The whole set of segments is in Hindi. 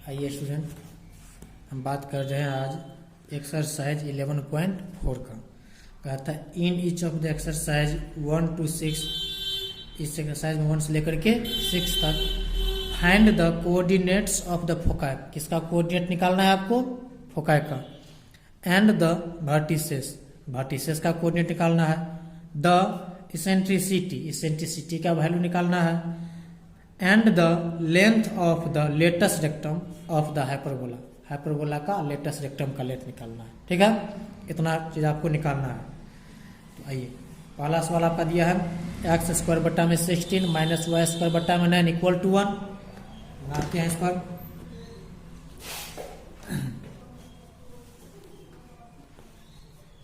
आइए स्टूडेंट, हम बात कर रहे हैं आज एक्सरसाइज 11.4 का। कहता है इन each of the exercise 1 to 6, इस एक्सरसाइज में 1 से लेकर के 6 तक find the coordinates of the foci. किसका कोऑर्डिनेट निकालना है आपको? फोकाई का। एंड द वर्टिसेस, वर्टिसेस का कोऑर्डिनेट निकालना है। द इसेंट्रिसिटी, इसेंट्रिसिटी का वैल्यू निकालना है। And the length of the latest rectum of the hyperbola, hyperbola का लेटेस्ट रेक्टम का लेंथ निकालना है। ठीक है, इतना चीज आपको निकालना है। तो आइए, पहला सवाल आपका दिया है एक्स स्क्वायर बट्टा में 16 माइनस वाई स्क्वायर बट्टा में 9 इक्वल टू 1। बनाते हैं इस पर।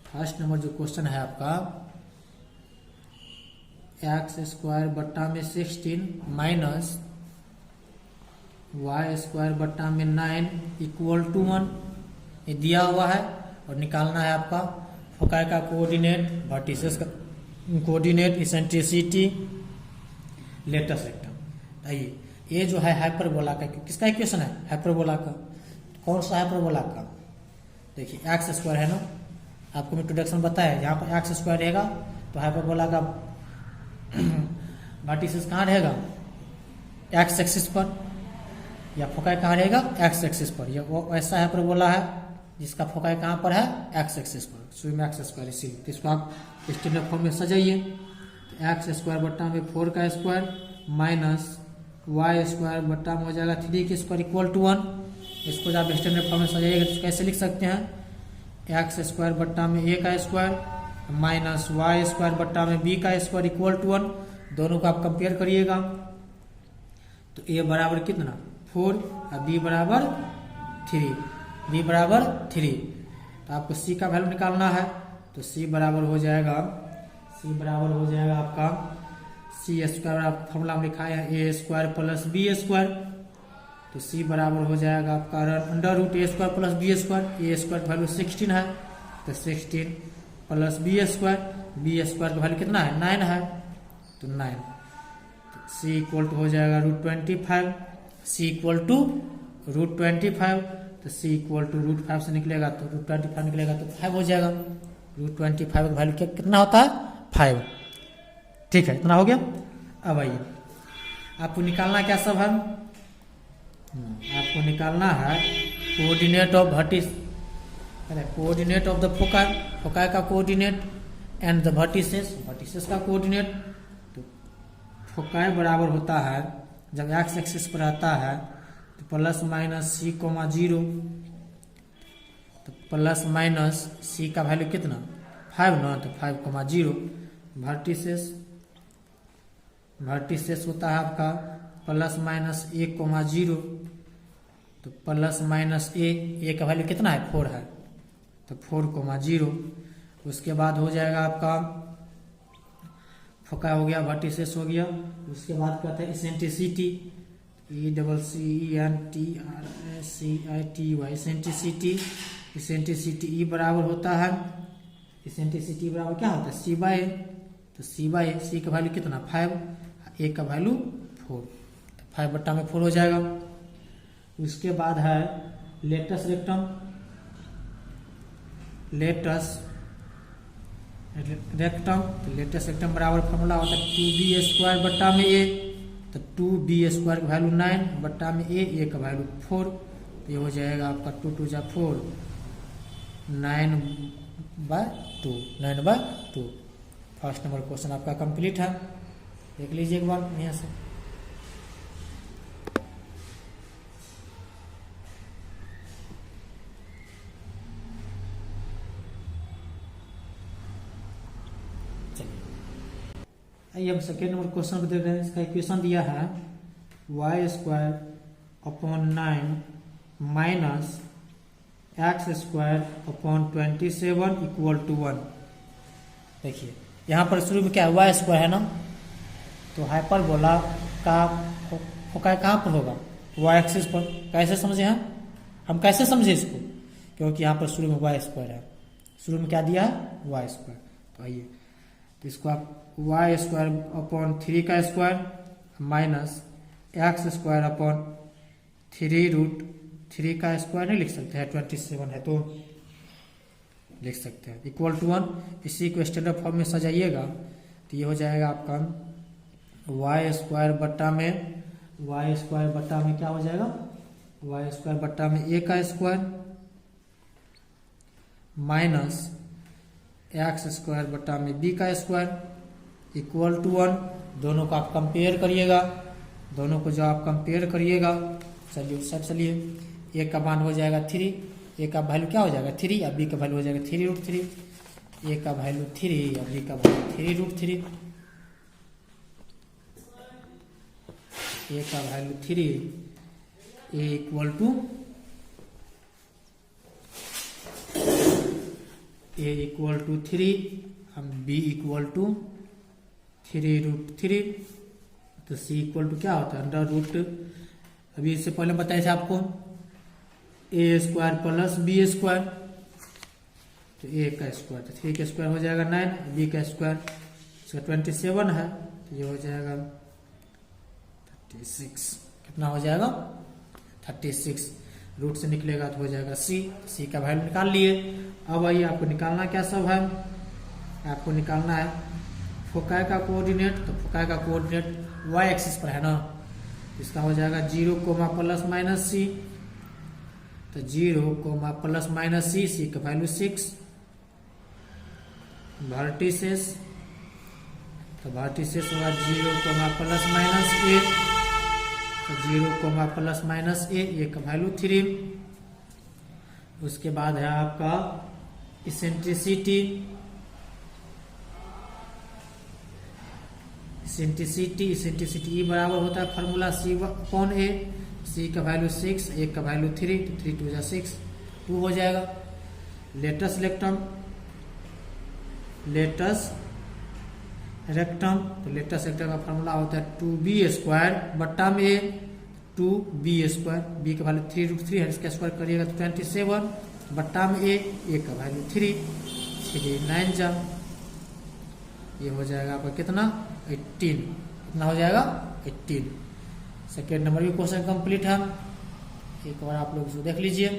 फर्स्ट नंबर जो क्वेश्चन है आपका, एक्स स्क्वायर बट्टा में 16 माइनस वाई स्क्वायर बट्टा में 9 इक्वल टू 1, ये दिया हुआ है और निकालना है आपका फोकाई का कोऑर्डिनेट, वर्टिसेस का कोऑर्डिनेट, इसेंट्रिसिटी, लेटेस्ट रेक्टम। आइए, ये जो है हाइपरबोला का, किसका इक्वेशन है? हाइपरबोला का। कौन सा हाइपरबोला का? देखिए एक्स स्क्वायर है ना, आपको इंट्रोडक्शन बताया, यहाँ पर एक्स स्क्वायर रहेगा तो हाइपरबोला का वर्टिसेस कहाँ रहेगा? एक्स एक्सिस पर, या फोकाई कहाँ रहेगा? एक्स एक्सिस पर। यह वो ऐसा हाइपरबोला है जिसका फोकाई कहाँ पर है? एक्स एक्सिस पर। शुरू में एक्स स्क्वायर, इसीलिए तो इसको आप स्टैंडर्ड फॉर्म में सजाइए। तो एक्स स्क्वायर बट्टा में 4 का स्क्वायर माइनस वाई स्क्वायर बट्टा में हो जाएगा 3 के स्क्वायर इक्वल टू 1। इसको जब आप स्टैंडर्ड फॉर्म में सजाइएगा तो कैसे लिख सकते हैं? एक्स स्क्वायर बट्टा में a का स्क्वायर माइनस वाई स्क्वायर बट्टा में b का स्क्वायर इक्वल टू 1। दोनों को आप कंपेयर करिएगा तो a बराबर कितना? 4 और b बराबर 3, b बराबर 3। तो आपको c का वैल्यू निकालना है तो c बराबर हो जाएगा आपका c स्क्वायर, फॉर्मूला में लिखा है a square plus b square. तो c बराबर हो जाएगा आपका under root a square plus b square. a square का वैल्यू 16 है तो 16 प्लस b स्क्वायर का वैल्यू कितना है? 9 है तो 9। तो c इक्वल टू हो जाएगा √25, c इक्वल टू √25। तो c इक्वल टू √5 से निकलेगा तो √25 निकलेगा तो 5 हो जाएगा। √25 का वैल्यू कितना होता है? 5। ठीक है, इतना हो गया। अब आइए, आपको निकालना क्या सब है? आपको निकालना है coordinate of vertex, coordinate of the foci, foci का coordinate, and the vertices, vertices का कोऑर्डिनेट। तो फोकाई बराबर होता है जब एक्स एक्सिस पर आता है तो प्लस माइनस c, 0। तो प्लस माइनस c का वैल्यू कितना? 5 ना, तो 5, 0। वर्टिसेस होता है आपका प्लस माइनस a, 0। तो प्लस माइनस a का वैल्यू कितना है? 4 है तो 4, 0। उसके बाद हो जाएगा आपका फोकाई हो गया, वर्टिसेस हो गया। उसके बाद कहते हैं इसेंट्रिसिटी, ECCNTRICITY, इसेंट्रिसिटी E बराबर होता है, इसेंट्रिसिटी बराबर क्या होता है? c/a। तो c का वैल्यू कितना? 5, a का वैल्यू 4, तो 5 बट्टा में 4 हो जाएगा। उसके बाद है लेटेस्ट रेक्टम, तो लेटेस्ट रेक्टम बराबर फॉर्मूला होता है 2b स्क्वायर बट्टा में a। तो 2b स्क्वायर का वैल्यू 9 बट्टा में a का वैल्यू 4। तो ये हो जाएगा आपका 2 2 जा 4, 9/2। फर्स्ट नंबर क्वेश्चन आपका कंप्लीट है। देख लीजिए एक बार यहाँ से। आइए हम सेकेंड नंबर क्वेश्चन को देख रहे हैं। इसका इक्वेशन दिया है y square upon 9 minus x square upon 27 equal to 1। देखिए यहाँ पर शुरू में क्या है? वाई स्क्वायर है ना, तो हाइपरबोला का फोकाई कहाँ पर होगा? वाई एक्सिस पर। कैसे समझे हम कैसे समझे इसको? क्योंकि यहाँ पर शुरू में वाई स्क्वायर है, शुरू में क्या दिया है? Y square. तो आइए, तो इसको आप वाई स्क्वायर अपॉन 3 का square minus x square upon 3 root 3 का स्क्वायर नहीं लिख सकते हैं, 27 है तो लिख सकते हैं इक्वल टू 1। इसी को स्टैंडर्ड फॉर्म में सजाइएगा तो ये हो जाएगा आपका वाई स्क्वायर बट्टा में क्या हो जाएगा, वाई स्क्वायर बट्टा में ए का स्क्वायर माइनस एक्स स्क्वायर बट्टा में बी का स्क्वायर इक्वल टू 1। दोनों को आप कंपेयर करिएगा, दोनों को जो आप कंपेयर करिएगा, चलिए सब चलिए, ए का मान हो जाएगा 3, ए का वैल्यू क्या हो जाएगा 3 और बी का वैल्यू हो जाएगा 3√3। ए का वैल्यू 3 और बी का वैल्यू 3√3। ए का value 3, a equal to a equal to 3 हम बी इक्वल टू 3√3। तो सी इक्वल टू क्या होता है अंडर रूट, अभी इससे पहले बताए थे आपको ए स्क्वायर प्लस बी स्क्वायर, तो ए का स्क्वायर तो 3 का स्क्वायर हो जाएगा 9, बी का स्क्वायर इसका 27 है तो ये हो जाएगा 36। कितना हो जाएगा 36, रूट से निकलेगा तो हो जाएगा सी का वैल्यू निकाल लिए। अब आइए आपको निकालना क्या सब है, आपको निकालना है फोकाई का कोऑर्डिनेट। तो फोकाई का कोऑर्डिनेट वाई एक्सिस पर है ना, इसका हो जाएगा 0, प्लस माइनस सी। तो 0, प्लस माइनस सी का वैल्यू 6। वर्टिसेस, तो वर्टिसेस होगा 0, प्लस माइनस ए। तो 0, प्लस माइनस ए का वैल्यू 3। उसके बाद है आपका इसेंट्रिसिटी, इसेंट्रिसिटी ई बराबर होता है फार्मूला सी अपॉन ए। सी का वैल्यू 6, ए का वैल्यू 3, तो 3 2 6 2 हो जाएगा। लेटस रेक्टम, तो लेटस रेक्टम का फार्मूला होता है 2b² बट्टा में ए 2b², बी का वैल्यू 3√3 है, इसका स्क्वायर करिएगा तो 27 बट्टा में ए का वैल्यू 3 9 जा, ये हो जाएगा आपका कितना 18। कितना हो जाएगा 18। सेकेंड नंबर भी क्वेश्चन कंप्लीट है, एक बार आप लोग इसको देख लीजिए।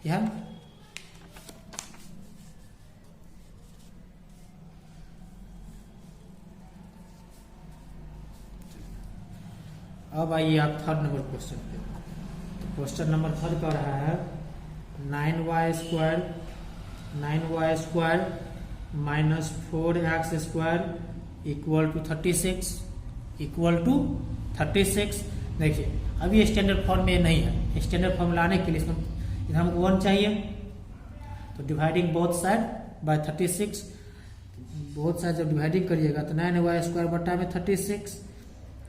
क्या अब आइए आप थर्ड नंबर क्वेश्चन पे। तो क्वेश्चन नंबर 3 का रहा है 9y² minus 4x² equal to 36। देखिए अभी स्टैंडर्ड फॉर्म में नहीं है, स्टैंडर्ड फॉर्म लाने के लिए इधर हमको 1 चाहिए, तो dividing both side by 36, both side जब डिवाइडिंग करिएगा तो 9y² बट्टा में 36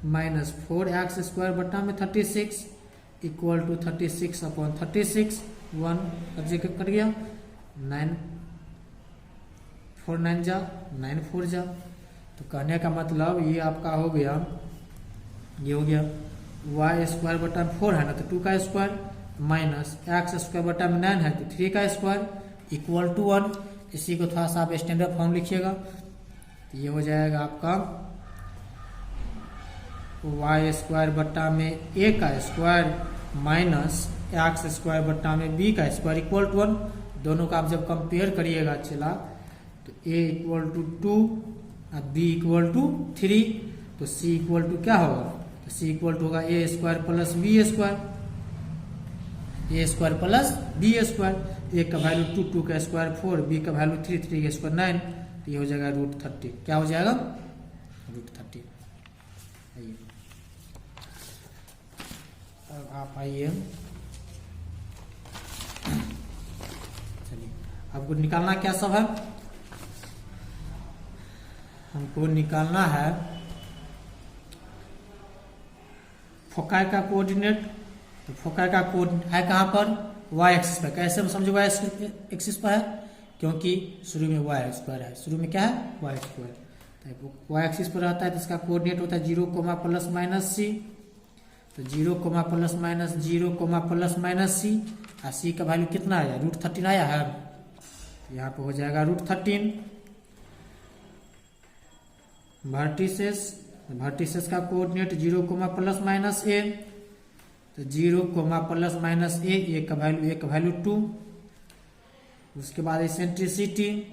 माइनस 4x² बट्टा में 36 इक्वल टू 36 अपॉन 36, 1 कब्जे कर गया, 9 4 9 जा 9 4 जा। तो कहने का मतलब ये आपका हो गया, ये हो गया y² बट्टा में 4 है ना तो 2 का स्क्वायर माइनस x² बट्टा में 9 है तो 3 का स्क्वायर इक्वल टू 1। इसी को थोड़ा सा आप स्टैंडर्ड फॉर्म लिखिएगा, तो ये हो जाएगा आपका y² बट्टा में a का स्क्वायर माइनस x² बट्टा में b का स्क्वायर इक्वल टू 1। दोनों का आप जब कंपेयर करिएगा चला तो a इक्वल टू 2 और b इक्वल टू 3, तो c इक्वल टू क्या होगा, तो c इक्वल टू होगा a² plus b², a² plus b²। a का वैल्यू 2, 2 का स्क्वायर 4, b का वैल्यू 3, 3 का स्क्वायर 9, तो ये हो जाएगा √30। क्या हो जाएगा √30। आइए अब आप आइए, चलिए आपको निकालना क्या सब है, हमको निकालना है फोकाई का कोऑर्डिनेट। तो फोकाई का कोऑर्डिनेट है कहाँ पर, y एक्सिस पर। कैसे हम समझो y एक्सिस पर है, क्योंकि शुरू में y² है, शुरू में क्या है y², तो y एक्सिस पर रहता है तो इसका कोऑर्डिनेट होता है 0, प्लस माइनस c। तो 0, plus minus 0, plus minus c, और c का वैल्यू कितना आया √13 आया है, तो यहाँ पर हो जाएगा √13। वर्टिसेस का कोऑर्डिनेट 0, प्लस माइनस a, तो 0, प्लस माइनस a का वैल्यू 2। उसके बाद इसेंट्रिसिटी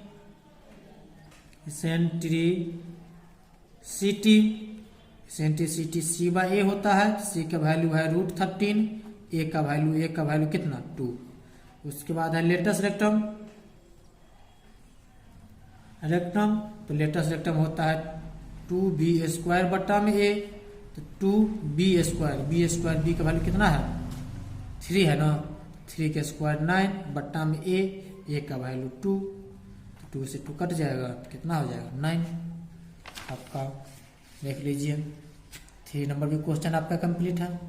c बाय a होता है। c का वैल्यू है √13, a का वैल्यू कितना 2। उसके बाद है लेटस रेक्टम, तो लेटस रेक्टम होता है 2b² बट्टा में a, तो 2b² b का वैल्यू कितना है 3 है ना, 3 के स्क्वायर 9 बट्टा में a का वैल्यू 2, तो 2 से 2 कट जाएगा, कितना हो जाएगा 9। आपका देख लीजिए 3 नंबर भी क्वेश्चन आपका कंप्लीट है।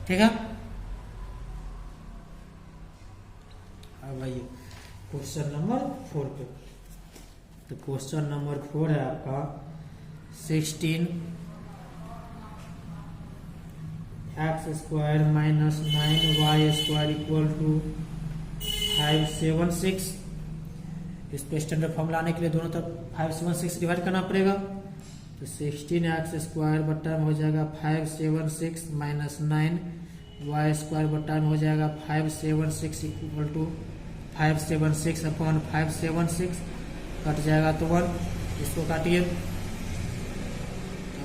ठीक है, अब आइए क्वेश्चन नंबर 4 पे। तो क्वेश्चन नंबर 4 है आपका 16 x² minus 9y² equal to 576। इस पे स्टैंडर्ड फॉर्म लाने के लिए दोनों तरफ 576 डिवाइड करना पड़ेगा। तो 16x² बट्टा में हो जाएगा 576 माइनस 9y² बट्टा में हो जाएगा 576 इक्वल टू 576 अपॉन 576, कट जाएगा तो 1, इसको काटिए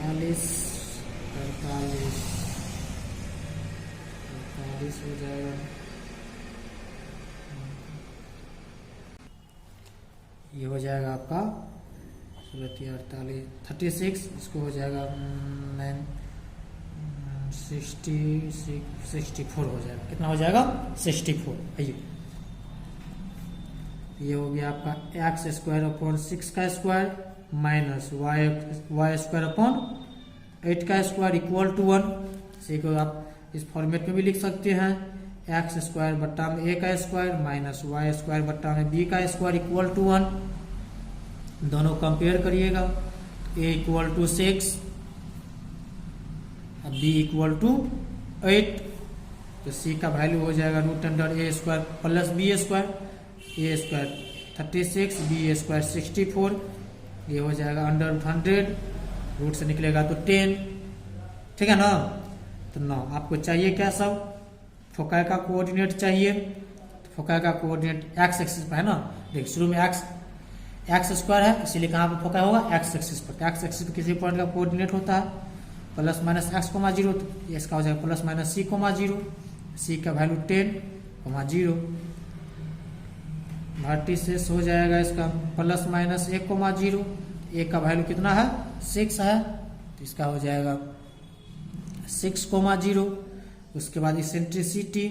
48 हो जाएगा। ये हो जाएगा आपका 36, इसको हो जाएगा 64 हो जाएगा। कितना हो जाएगा 64। आइए ये हो गया आपका x² अपॉन 6 का स्क्वायर माइनस y² अपॉन 8 का स्क्वायर इक्वल टू 1। इसी को आप इस फॉर्मेट में भी लिख सकते हैं, x² बट्टा में a का स्क्वायर माइनस y² बट्टा में b का स्क्वायर इक्वल टू 1। दोनों कंपेयर करिएगा, a equal to 6 b equal to 8, तो c का वैल्यू हो जाएगा √a² plus b², a² 36, b² 64। ये हो जाएगा अंडर 100, रूट से निकलेगा तो 10। ठीक है ना, तो 9 आपको चाहिए क्या सब, फोकाई का कोऑर्डिनेट चाहिए। फोकाई का कोऑर्डिनेट एक्स एक्सिस पर है ना, देखिए शुरू में x² है, इसीलिए कहाँ पर फोकाई होगा एक्स एक्सिस पर। एक्स एक्सिस पर किसी पॉइंट का कोऑर्डिनेट होता है प्लस माइनस x, 0, तो इसका हो जाएगा प्लस माइनस c, 0, c का वैल्यू 10, 0। वर्टिसेस हो जाएगा इसका प्लस माइनस 1, 0, a का वैल्यू कितना है 6 है, तो इसका हो जाएगा 6, 0। उसके बाद इसेंट्रिसिटी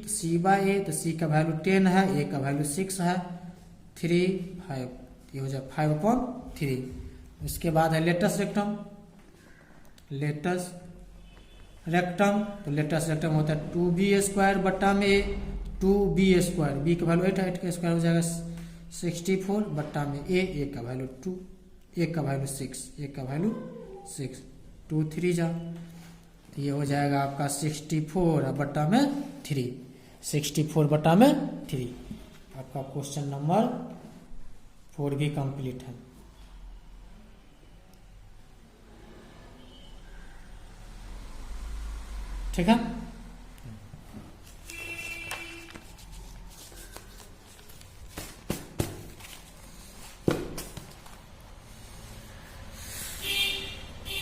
c बाय a, तो c का वैल्यू 10 है, a का वैल्यू 6 है, 3, 5, ये हो जाएगा 5/3। उसके बाद है लेटस रेक्टम, तो लेटस रेक्टम होता है 2b² बट्टा में a, 2b², b का वैल्यू 8 है, 8 का स्क्वायर हो जाएगा 64 बट्टा में a का वैल्यू 2, a का वैल्यू 6, a का वैल्यू 6, 2, 3 जा, तो ये हो जाएगा आपका 64 बट्टा में 3, 64 बट्टा में 3। आपका क्वेश्चन नंबर 4 भी कंप्लीट है। ठीक है,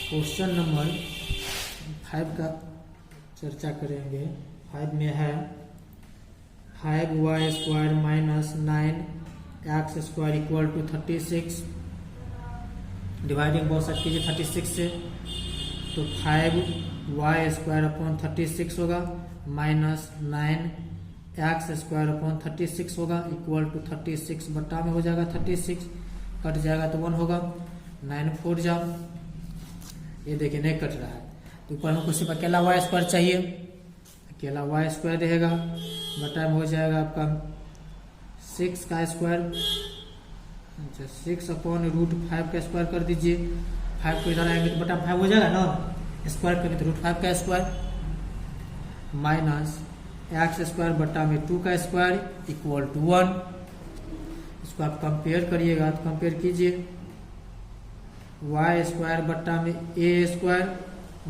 क्वेश्चन नंबर 5 का चर्चा करेंगे। 5 में है 5y² minus 9x² equal to 36। Dividing बहुत साइड कीजिए 36 से, तो 5y² अपॉन 36 होगा माइनस 9x² अपॉन 36 होगा इक्वल टू 36 बट्टा में हो जाएगा 36, कट जाएगा तो 1 होगा, 9, 4 जाओ, ये देखिए नहीं कट रहा है, तो ऊपर हमको सिर्फ अकेला y² चाहिए, अकेला y² रहेगा, बटा में हो जाएगा आपका 6 का स्क्वायर, अच्छा 6 अपॉन √5 का स्क्वायर कर दीजिए, 5 को इधर आएंगे तो बटा 5 हो जाएगा ना, स्क्वायर करेंगे तो √5 का स्क्वायर, माइनस एक्स स्क्वायर बट्टा में 2 का स्क्वायर इक्वल टू 1। इसको आप कंपेयर करिएगा तो कंपेयर कीजिए, वाई स्क्वायर बट्टा में a square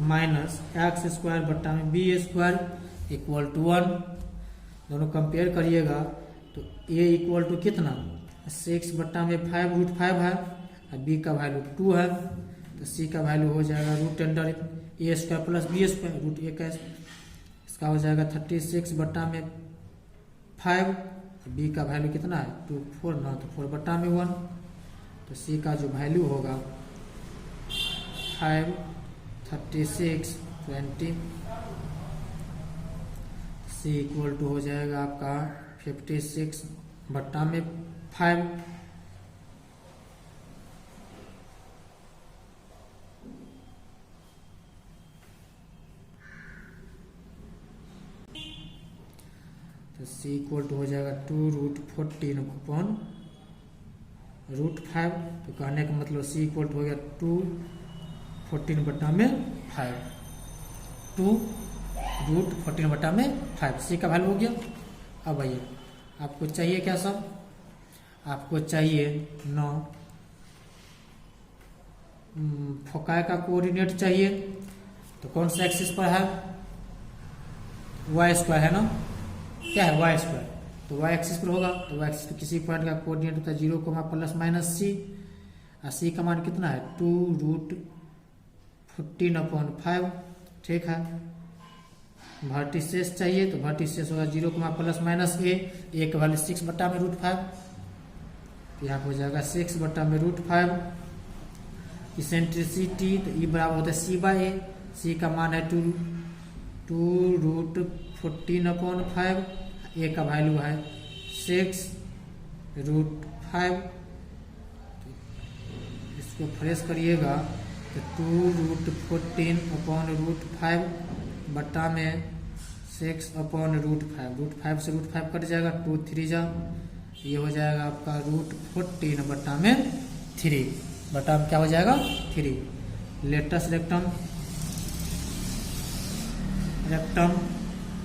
minus x square बट्टा में बी स्क्वायर इक्वल टू 1। दोनों कंपेयर करिएगा तो ए इक्वल टू कितना 6 बट्टा में 5√5 है और बी का वैल्यू 2 है, तो सी का वैल्यू हो जाएगा root under a square plus b square root a का, इसका हो जाएगा 36 बट्टा में 5, बी का वैल्यू कितना है 2 4 ना, तो 4 बट्टा में 1, तो सी का जो वैल्यू होगा 5 36 20, सी इक्वल टू हो जाएगा आपका 56 बट्टा में 5। तो सी इक्वल टू हो जाएगा 2√14 अपॉन √5, तो कहने का मतलब सी इक्वल टू हो गया 214 बट्टा में 5, 2√14 बट्टा में 5, सी का वैल्यू हो गया। अब आइए आपको चाहिए क्या सब, आपको चाहिए 9 फोकाई का कोऑर्डिनेट चाहिए, तो कौन सा एक्सिस पर है वाई स्क्वायर है ना, क्या है वाई स्क्वायर, तो वाई एक्सिस पर होगा, तो वाई एक्सिस पर किसी पॉइंट का कोऑर्डिनेट होता है 0, ± सी, और सी का मान कितना है 2√14/5, ठीक है। वर्टिसेस चाहिए, तो वर्टिसेस होगा 0, ± a का वैल्यू 6 बट्टा में √5, तो यहाँ हो जाएगा 6 बट्टा में √5। इसेंट्रिसिटी तो ई बराबर होता है c/a, सी का मान है 2√14/5, ए का वैल्यू है 6√5, इसको फ्रेश करिएगा तो 2√14/5 बट्टा में 6/√5, से √5 कट जाएगा, 2 3 जा, ये हो जाएगा आपका √14 बट्टा में 3, बट्टा में क्या हो जाएगा 3। लेटेस्ट रेक्टम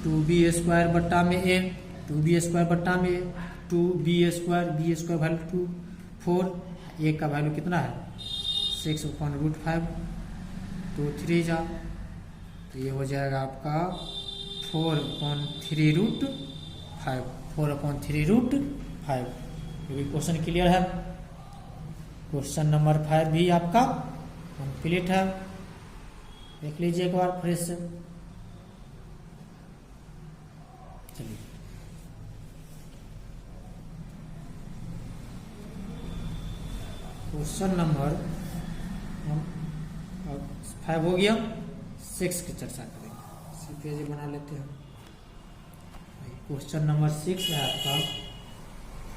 2b² बट्टा में a, 2b² बट्टा में 2b², b² वैल्यू 2 4, a का वैल्यू कितना है 6/√5, 2 3 जा, तो ये हो जाएगा आपका 4/3√5, 4/3√5। ये भी क्वेश्चन क्लियर है। क्वेश्चन नंबर 5 भी आपका कंप्लीट है, देख लीजिए एक बार फ्रेश से। चलिए क्वेश्चन नंबर 5 हो गया, 6 की चर्चा करेंगे, इसी पेज बना लेते हैं। क्वेश्चन नंबर 6 है आपका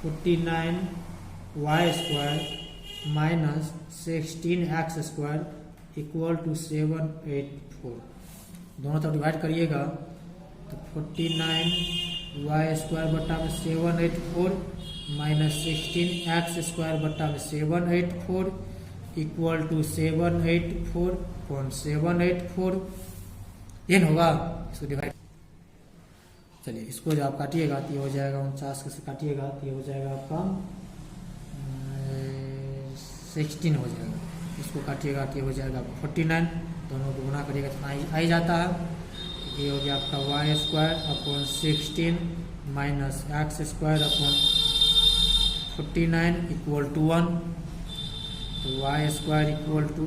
49y² minus 16x² equal to 784। दोनों तरफ डिवाइड करिएगा तो 49y² बट्टा में 784 माइनस 16x² बट्टा में 784 इक्वल टू 784.784, ये होगा, इसको डिवाइड। चलिए इसको जो आप काटिएगा तो ये हो जाएगा 49 से काटिएगा तो ये हो जाएगा आपका 16 हो जाएगा, इसको काटिएगा तो ये हो जाएगा 49, दोनों को गुना करिएगा तो आ ही जाता है। ये हो गया आपका y²/16 minus x²/49 equal to 1, तो y² इक्वल टू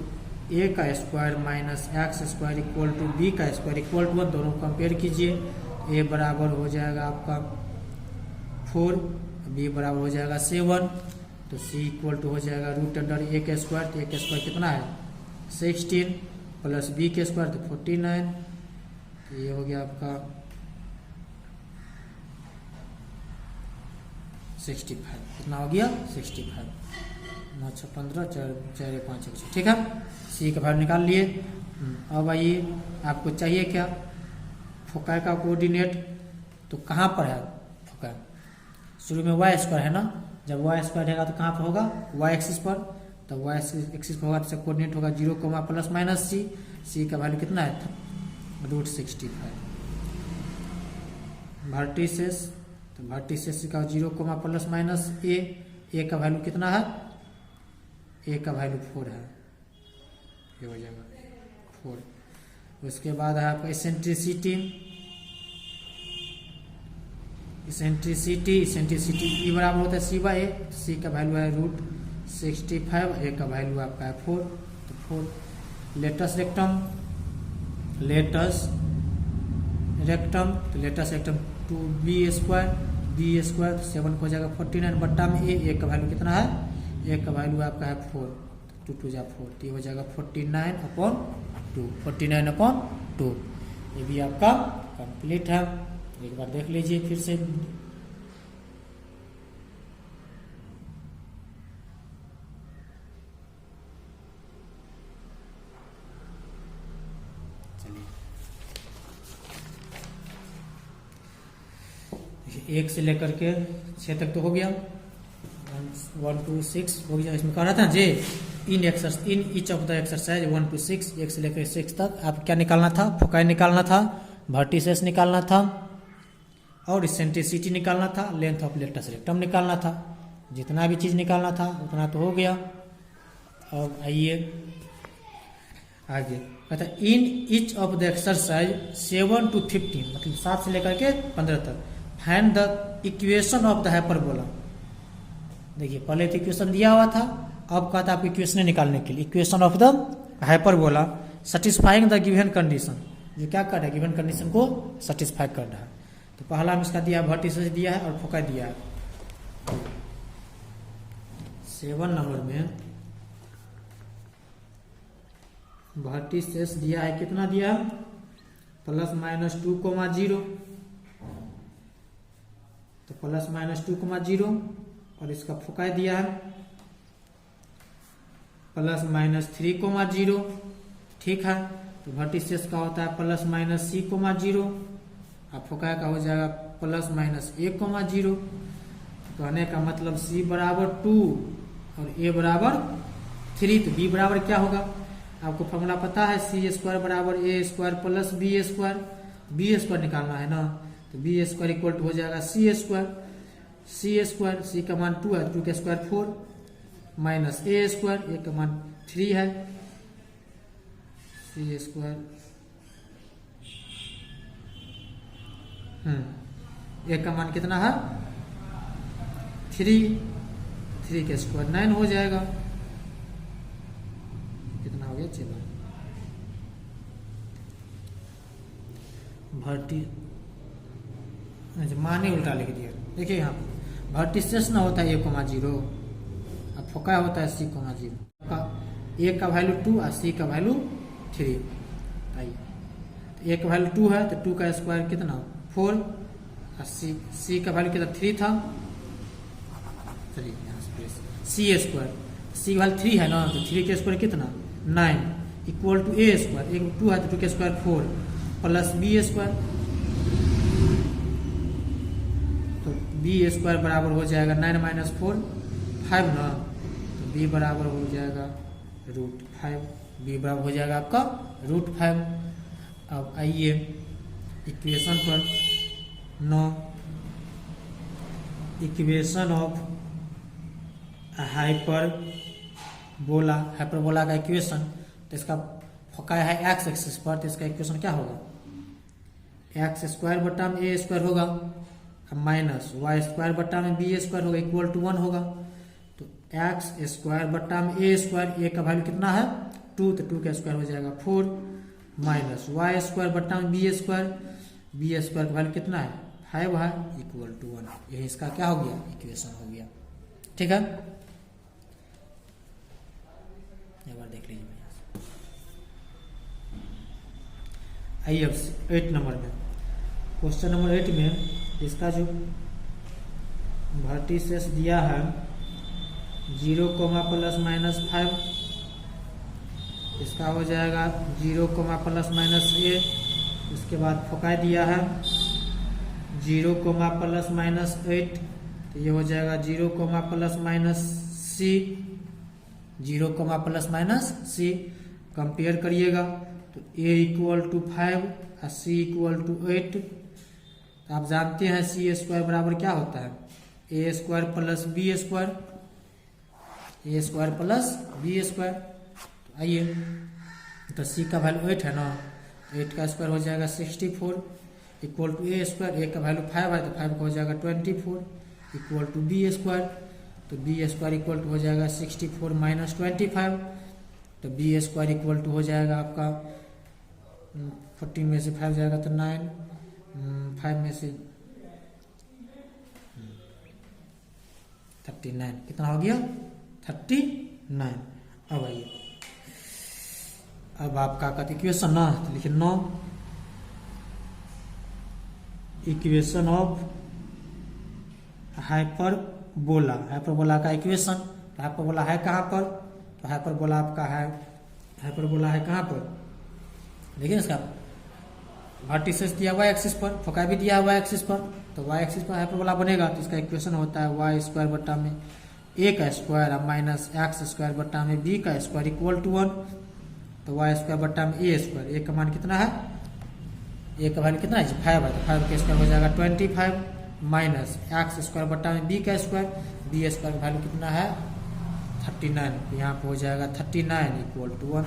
a का square minus x² equal to b का स्क्वायर इक्वल टू 1, दोनों कंपेयर कीजिए। a बराबर हो जाएगा आपका 4, b बराबर हो जाएगा 7, तो c इक्वल टू हो जाएगा √a का स्क्वायर, तो a का स्क्वायर कितना है 16 प्लस b के स्क्वायर तो 49, तो ये हो गया आपका 65, कितना हो गया 65, 9 6 15 4 4 5 1, ठीक है। सी का वैल्यू निकाल लिए। अब आइए आपको चाहिए क्या फोकाई का कोऑर्डिनेट, तो कहाँ पर है फोकाई, शुरू में y² है ना, जब y² रहेगा तो कहाँ पर होगा y एक्सिस पर, तो y एक्सिस पर होगा तो कोऑर्डिनेट होगा 0, ± c, का वैल्यू कितना है √65। वर्टिसेस, तो वर्टिसेस का 0 प्लस माइनस ए का वैल्यू कितना है, ए का वैल्यू 4 है, ये हो जाएगा 4। उसके बाद है आपका इसेंट्रिसिटी, ई बराबर होता है सी बाई ए, सी का वैल्यू है √65, ए का वैल्यू आपका है 4, तो 4। लेटस रेक्टम, तो लेटस रेक्टम 2b², b² 7 हो जाएगा 49 बट्टा में ए का वैल्यू कितना है, ए का वैल्यू आपका है 4, 2 जा 4, तो ये हो जाएगा 49/2, 49/2। ये भी आपका कंप्लीट है। एक बार देख लीजिए फिर से। चलिए 1 से लेकर के 6 तक तो हो गया, 1 to 6 हो गया। इसमें कह रहा था जे in each of the exercise 1 to 6, 1 से लेकर 6 तक आप क्या निकालना था, फोकाई निकालना था, वर्टिसेस निकालना था और इसेंट्रिसिटी निकालना था, लेंथ ऑफ लेटस रेक्टम निकालना था। जितना भी चीज निकालना था उतना तो हो गया। अब आइए आगे, कहता है इन each of the exercise 7 to 15, मतलब 7 से लेकर के 15 तक, find the equation of the hyperbola. देखिए पहले तो इक्वेशन दिया हुआ था, अब कहता है आपको इक्वेशन निकालने के लिए, equation of the hyperbola satisfying the given condition, जो क्या कर रहा है, गिवन कंडीशन को सेटिस्फाई कर रहा है। तो पहला हम इसका दिया वर्टिसेस दिया है और फोकाई दिया है। 7 नंबर में वर्टिसेस दिया है, कितना दिया, ±2,0, तो ±2,0, और इसका फोकाई दिया है ±3,0, ठीक है। तो वर्टिसेस का होता है ±c,0, और फोकाई का हो जाएगा ±1,0। कहने का मतलब c बराबर 2 और a बराबर 3, तो b बराबर क्या होगा, आपको फॉर्मूला पता है, c² बराबर a² प्लस b² निकालना है ना, तो b² इक्वल टू हो जाएगा c², c का मान 2 है, 2 का स्क्वायर 4 माइनस a², a का मान 3 है, c², a का मान कितना है 3 का स्क्वायर 9 हो जाएगा, कितना हो गया, चलो माने उल्टा लिख दिया। देखिए यहाँ वर्टिसेस ना होता है 1,0, अब फोकाई होता है c,0, a का वैल्यू 2 और c का वैल्यू 3। आइए a का वैल्यू 2 है, तो 2 का स्क्वायर कितना 4, और c का वैल्यू कितना 3 था, चलिए यहाँ से c² c का वैल्यू 3 है ना, तो 3 का स्क्वायर कितना 9 इक्वल टू a², 2 है तो 2 का स्क्वायर 4 प्लस b², तो b² बराबर हो जाएगा 9 - 4 5 ना, तो b बराबर हो जाएगा √5, b बराबर हो जाएगा आपका √5। अब आइए इक्वेशन पर 9, इक्वेशन ऑफ हाइपरबोला का इक्वेशन, तो इसका फोकाई है x एक्सिस पर, तो इसका इक्वेशन क्या होगा, x² बटा में a² होगा, माइनस y² बटा में b² होगा, इक्वल टू 1 होगा। तो x² बटा में a² का वैल्यू कितना है 2, तो 2 का स्क्वायर हो जाएगा 4 माइनस y² बटा में b² का वैल्यू कितना है 5 है, इक्वल टू 1। यही इसका क्या हो गया, इक्वेशन हो गया, ठीक है। एक बार देख लीजिए। आइए अब 8 नंबर में, क्वेश्चन नंबर 8 में इसका जो वर्टिसेस दिया है 0, ±5, इसका हो जाएगा 0, ±a। उसके बाद फोकाई दिया है 0, ±8, तो ये हो जाएगा 0, ±c, 0, ±c। कंपेयर करिएगा तो a = 5 और c = 8, तो आप जानते हैं सी स्क्वायर बराबर क्या होता है, ए स्क्वायर प्लस बी स्क्वायर, ए स्क्वायर प्लस बी स्क्वायर। तो आइए, तो सी का वैल्यू 8 है ना, 8 का स्क्वायर हो जाएगा 64 इक्वल टू ए स्क्वायर, ए का वैल्यू 5 है तो 5 का हो जाएगा 24 इक्वल टू बी स्क्वायर, तो बी स्क्वायर इक्वल टू हो जाएगा 64 माइनस 25, तो बी स्क्वायर इक्वल टू हो जाएगा आपका 14 में से 5 जाएगा तो 9, 5 में से 39, कितना हो गया 39। अब आइए, अब आपका कहते इक्वेशन ना, तो लिखिए 9 इक्वेशन ऑफ हाइपरबोला, हाइपरबोला का इक्वेशन। तो हाइपरबोला है कहाँ पर, तो हाइपरबोला आपका है, हाइपरबोला है कहाँ पर, देखिए इसका वर्टिसेस दिया हुआ एक्सिस पर, फोकाई भी दिया हुआ एक्सिस पर, तो वाई एक्सिस पर हाइपरबोला बनेगा। तो इसका इक्वेशन होता है वाई स्क्वायर बट्टा में ए का स्क्वायर माइनस एक्स स्क्वायर बट्टा में बी का स्क्वायर इक्वल टू 1, तो वाई स्क्वायर बट्टा में ए स्क्वायर, ए का मान कितना है, ए का वैल्यू कितना है 5 है, तो 5 का स्क्वायर हो जाएगा 25 माइनस एक्स स्क्वायर बट्टा में बी का स्क्वायर, बी स्क्वायर का वैल्यू कितना है 39, यहाँ पे हो जाएगा 39 इक्वल टू 1।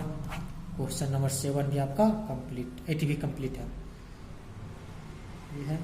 क्वेश्चन नंबर 7 भी आपका कंप्लीट, 8 भी कंप्लीट है, ये है।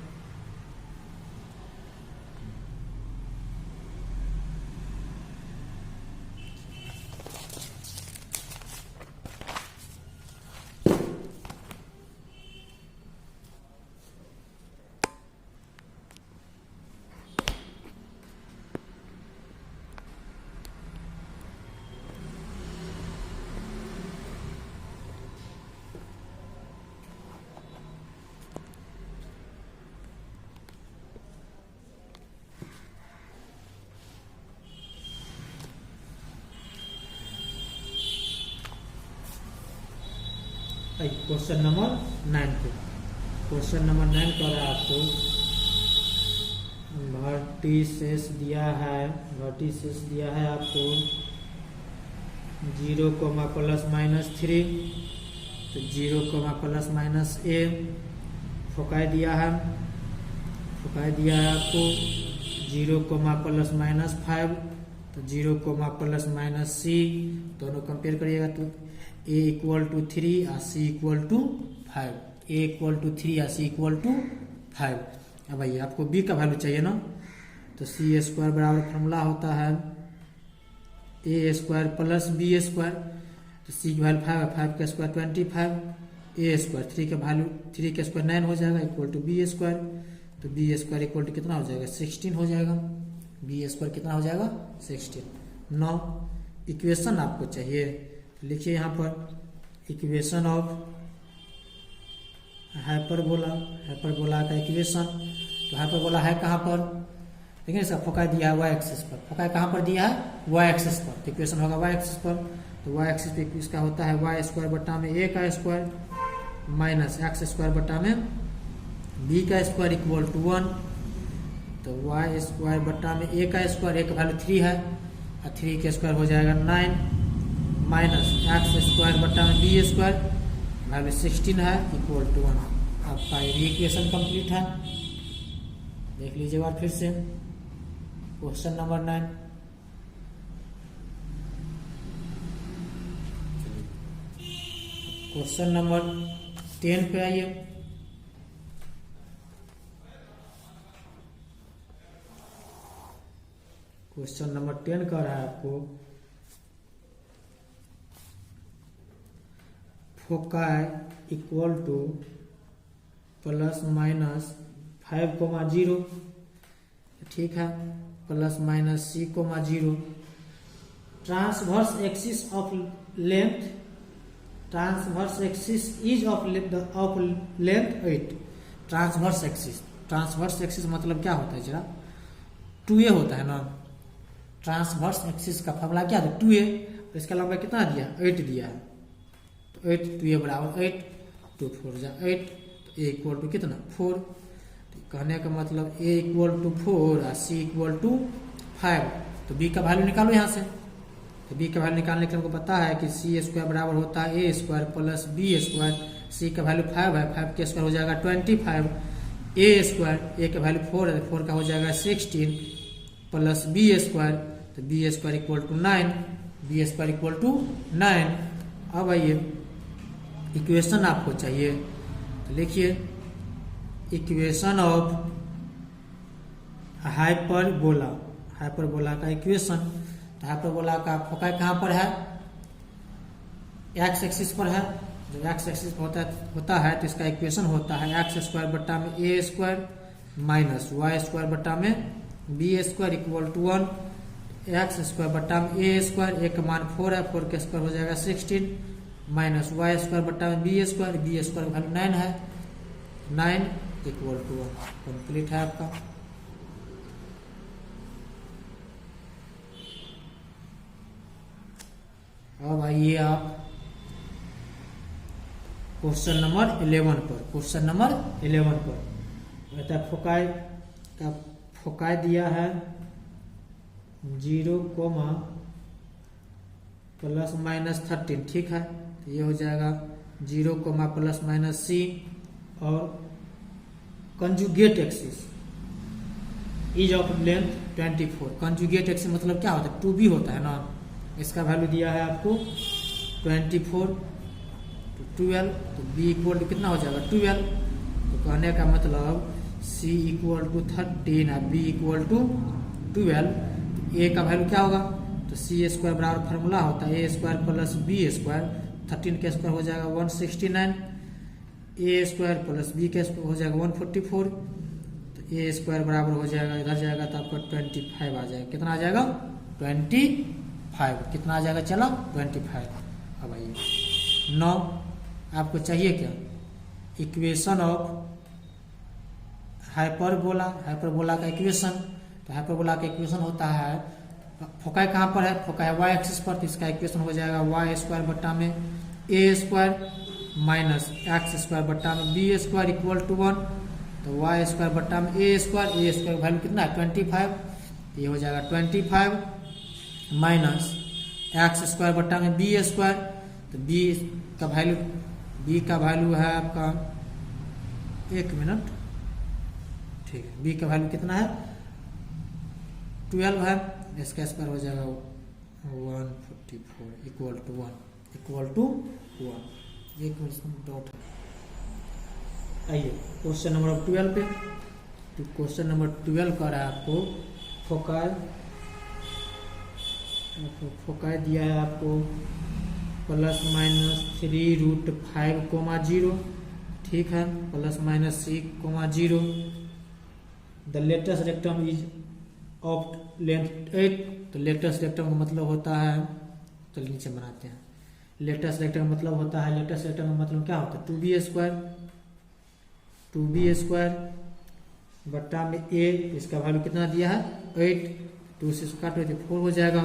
क्वेश्चन नंबर 9 पे, क्वेश्चन नंबर 9 कर रहा है आपको, वर्टिसेस दिया है, वर्टिसेस दिया है आपको 0, प्लस माइनस 3, तो 0, प्लस माइनस ए, फोकाई दिया है, फोकाई दिया है आपको 0, प्लस माइनस 5, तो 0, प्लस माइनस सी, दोनों कंपेयर करिएगा तो a इक्वल टू 3 और c equal to 5, a equal to 3 और c इक्वल टू 5। अब भाई आपको b का वैल्यू चाहिए ना, तो सी स्क्वायर बराबर फॉर्मूला होता है ए स्क्वायर प्लस बी स्क्वायर, तो सी की वैल्यू 5 है, 5 का स्क्वायर 25, ए स्क्वायर 3 का वैल्यू 3 का स्क्वायर 9 हो जाएगा इक्वल टू बी स्क्वायर, तो बी स्क्वायर इक्वल टू कितना हो जाएगा 16 हो जाएगा, बी स्क्वायर कितना हो जाएगा 16। 9 इक्वेशन आपको चाहिए, लिखिए यहाँ पर इक्वेशन ऑफ हाइपरबोला, हाइपरबोला का इक्वेशन। तो हाइपरबोला है कहाँ पर, देखिए इसका फोकाई दिया है वाई एक्सिस पर, फोकाई कहाँ पर दिया है वाई एक्सिस पर, तो इक्वेशन होगा वाई एक्सिस पर, तो वाई एक्सिस पे इसका होता है वाई स्क्वायर बट्टा में ए का स्क्वायर माइनस एक्स स्क्वायर बट्टा में बी का स्क्वायर इक्वल टू 1, तो वाई स्क्वायर बट्टा में ए का स्क्वायर, ए का वैल्यू 3 है और 3 का स्क्वायर हो जाएगा 9 माइनस एक्स स्क्वायर बट्टा में बी स्क्वायर, वैल्यू 16 है इक्वल टू 1। आपका ये इक्वेशन कंप्लीट है, देख लीजिए बार फिर से क्वेश्चन नंबर 9। क्वेश्चन नंबर 10 पे आइए, क्वेश्चन नंबर 10 का रहा है आपको foci equal two plus minus 5,0, ठीक है, plus minus c,0, transverse axis of length, transverse axis is of length 8, transverse axis, transverse axis मतलब क्या होता है जरा 2a होता है ना, ट्रांसवर्स एक्सिस का फॉर्मूला क्या था 2a, इसका लंबाई कितना दिया 8 दिया है, तो 8 2a बराबर 8, 2 4 जा 8, तो a इक्वल टू कितना 4, तो कहने का मतलब a इक्वल टू 4 और c इक्वल टू 5, तो b का वैल्यू निकालो यहाँ से, तो b का वैल्यू निकालने के हमको पता है कि c स्क्वायर बराबर होता है a square plus b square, c का वैल्यू 5 है, 5 के स्क्वायर हो जाएगा 25 ए स्क्वायर, ए का वैल्यू 4 है, 4 का हो जाएगा 16 प्लस बी स्क्वायर, तो b square equal to 9, b square equal to 9। अब आइए इक्वेशन आपको चाहिए, तो लिखिए इक्वेशन ऑफ हाइपरबोला, हाइपरबोला का इक्वेशन। तो हाइपरबोला का फोकाई कहाँ पर है, एक्स एक्सिस पर है। जब एक्स एक्सिस होता है तो इसका इक्वेशन होता है एक्स स्क्वायर बट्टा में a square minus y square बट्टा में b square equal to 1। X square बट्टा में ए स्क्वायर, ए का मान 4 है, 4 के स्क्वायर हो जाएगा 16 माइनस वाई स्क्वायर बट्टा में b square, b square value 9 है, 9 इक्वल टू 1। कंप्लीट है आपका। अब आइए आप क्वेश्चन नंबर 11 पर। क्वेश्चन नंबर 11 पर बता फोकाई का फोकाई दिया है 0, प्लस माइनस 13, ठीक है। तो ये हो जाएगा 0, प्लस माइनस सी और conjugate axis is of length 24। Conjugate axis मतलब क्या होता है, 2b होता है ना। इसका वैल्यू दिया है आपको 24 तो 12, तो b इक्वल टू कितना हो जाएगा 12। तो कहने का मतलब c इक्वल टू 13 है, b इक्वल टू 12। a का वैल्यू क्या होगा, तो सी स्क्वायर बराबर फार्मूला होता है ए स्क्वायर प्लस बी स्क्वायर, 13 के स्क्वायर हो जाएगा 169, ए स्क्वायर प्लस बी के स्क्वायर हो जाएगा 144। तो ए स्क्वायर बराबर हो जाएगा, इधर जाएगा तो आपका 25 आ जाएगा। कितना आ जाएगा 25, कितना आ जाएगा चलो 25। अब आइए 9, आपको चाहिए क्या, इक्वेशन ऑफ हाइपरबोला, हाइपरबोला का इक्वेशन। तो हाइपरबोला का इक्वेशन होता है, फोकाई कहाँ पर है, फोकाई वाई एक्सिस पर, तो इसका इक्वेशन हो जाएगा वाई स्क्वायर बट्टा में a square minus x square बट्टा में बी स्क्वायर इक्वल टू 1। तो वाई स्क्वायर बट्टा में ए स्क्वायर वैल्यू कितना है 25, ये हो जाएगा 25 माइनस एक्स स्क्वायर बट्टा में बी स्क्वायर। तो बी का वैल्यू है आपका, एक मिनट, ठीक है, बी का वैल्यू कितना है 12 है, इसका स्क्वायर हो जाएगा 144 इक्वल टू 1। एक मिनट डॉट। आइए क्वेश्चन नंबर 12 पे। तो क्वेश्चन नंबर 12 कर रहा है आपको फोकाई दिया है आपको प्लस माइनस 3√5, 0, ठीक है, plus minus 6, 0। The latus rectum is of length 8। तो लेटेस्ट रेक्टम का मतलब होता है, तो नीचे बनाते हैं, लेटेस्ट रेक्टम का मतलब होता है, लेटेस्ट रेक्टम का मतलब क्या होता है 2b स्क्वायर बट्टा में a, इसका वैल्यू कितना दिया है 8, 2 से काट तो 4 हो जाएगा।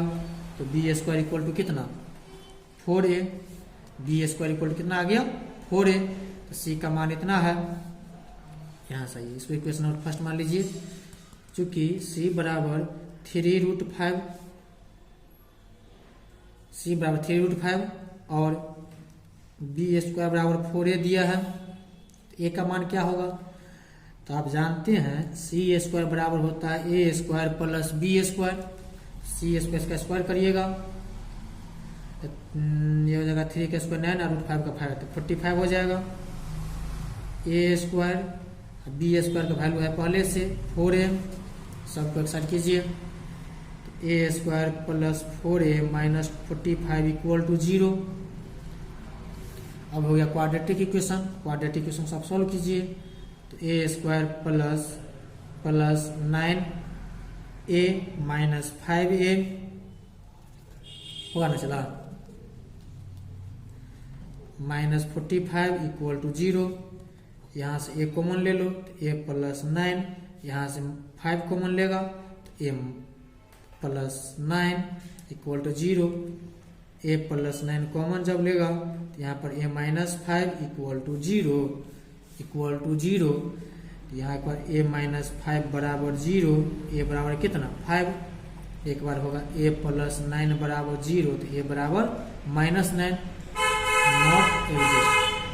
तो बी स्क्वायर इक्वल टू कितना 4a, B square equal to कितना आ गया 4a। तो c का मान इतना है, यहाँ सही, इसको इक्वेशन नंबर फर्स्ट मान लीजिए, चूंकि c बराबर 3√5 और बी स्क्वायर बराबर 4a दिया है, तो a का मान क्या होगा, तो आप जानते हैं सी स्क्वायर बराबर होता है ए स्क्वायर प्लस बी स्क्वायर। सी स्क्वायर का स्क्वायर करिएगा, ये हो जाएगा 3 का स्क्वायर 9 और √5 का 5, तो 45 हो जाएगा। ए स्क्वायर बी स्क्वायर का वैल्यू है पहले से 4a, सबको एक साइड कीजिए, तो a square plus 4a minus 45 equal to 0। अब हो गया क्वाड्रेटिक इक्वेशन, क्वाड्रेटिक इक्वेशन सब सॉल्व कीजिए। तो a square plus 9a minus 5a होगा ना, चला, माइनस 45 इक्वल टू 0। यहाँ से a कॉमन ले लो, तो a प्लस 9, यहाँ से 5 कॉमन लेगा, तो a plus 9 equal to 0। a plus 9 common जब लेगा तो यहाँ पर a माइनस 5 इक्वल टू 0। यहाँ पर a माइनस 5 बराबर 0, a बराबर कितना 5, एक बार होगा a प्लस 9 बराबर 0, तो a बराबर माइनस 9, नॉट